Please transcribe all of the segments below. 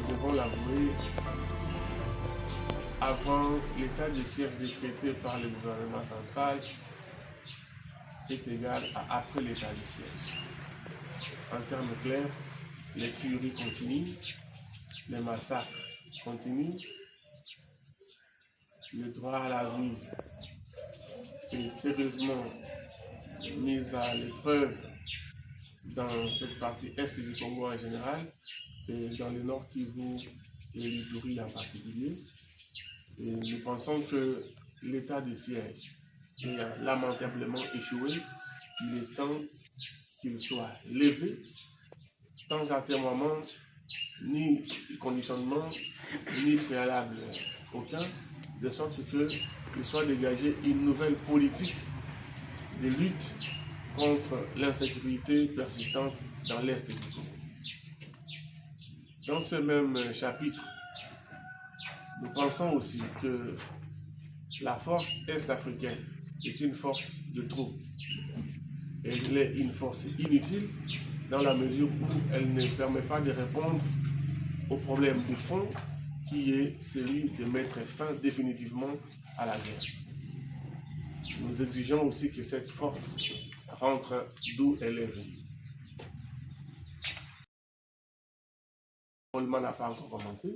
devons l'avouer, avant l'état de siège décrété par le gouvernement central est égal à après l'état de siège. En termes clairs, les tueries continuent, les massacres continuent, le droit à la vie est sérieusement mis à l'épreuve dans cette partie est du Congo en général et dans le nord Kivu et l'Ituri en particulier. Et nous pensons que l'état de siège est lamentablement échoué. Il est temps qu'il soit levé sans atermoiement, ni conditionnement, ni préalable aucun, de sorte qu'il soit dégagé une nouvelle politique de lutte contre l'insécurité persistante dans l'Est du Congo. Dans ce même chapitre, nous pensons aussi que la force est-africaine est une force de trop. Elle est une force inutile dans la mesure où elle ne permet pas de répondre au problème de fond qui est celui de mettre fin définitivement à la guerre. Nous exigeons aussi que cette force rentre d'où elle est venue. L'enrôlement n'a pas encore commencé,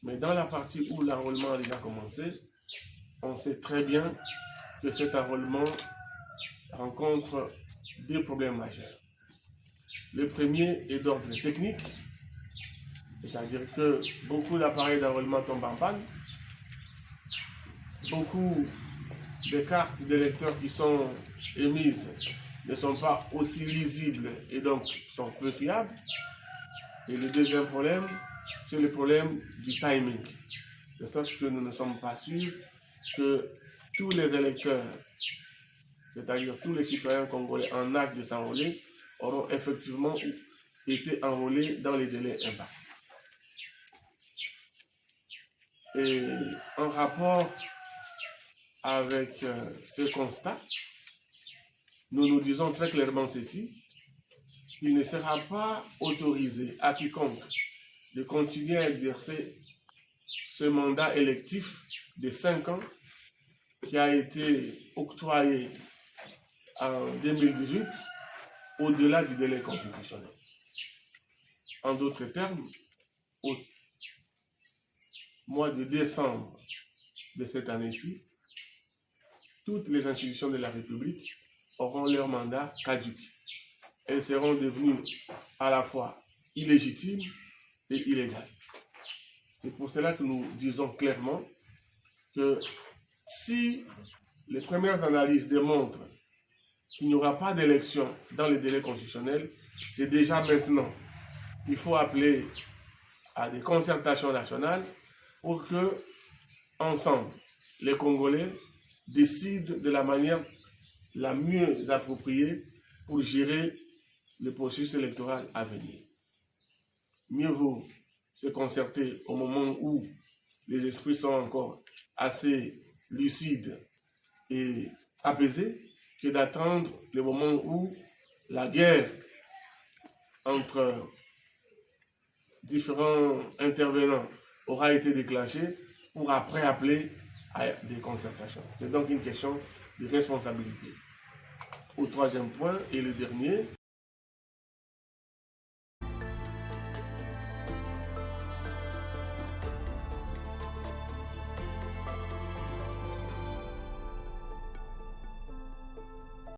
mais dans la partie où l'enrôlement a déjà commencé, on sait très bien que cet enrôlement rencontre deux problèmes majeurs. Le premier est d'ordre technique, c'est-à-dire que beaucoup d'appareils d'enrôlement tombent en panne, beaucoup de cartes d'électeurs qui sont émises ne sont pas aussi lisibles et donc sont peu fiables. Et le deuxième problème, c'est le problème du timing. De sorte que nous ne sommes pas sûrs que tous les électeurs, c'est-à-dire tous les citoyens congolais en âge de s'enrôler, auront effectivement été enrôlés dans les délais impartis. Et en rapport avec ce constat, nous nous disons très clairement ceci: il ne sera pas autorisé à quiconque de continuer à exercer ce mandat électif de 5 ans qui a été octroyé en 2018 au-delà du délai constitutionnel. En d'autres termes, au mois de décembre de cette année-ci, toutes les institutions de la République auront leur mandat caduc. Elles seront devenues à la fois illégitimes et illégales. C'est pour cela que nous disons clairement que si les premières analyses démontrent qu'il n'y aura pas d'élection dans les délais constitutionnels, c'est déjà maintenant qu'il faut appeler à des concertations nationales pour que, ensemble, les Congolais décident de la manière la mieux appropriée pour gérer le processus électoral à venir. Mieux vaut se concerter au moment où les esprits sont encore assez lucides et apaisés que d'attendre le moment où la guerre entre différents intervenants aura été déclenchée pour après appeler à des concertations. C'est donc une question de responsabilité. Au troisième point, et le dernier,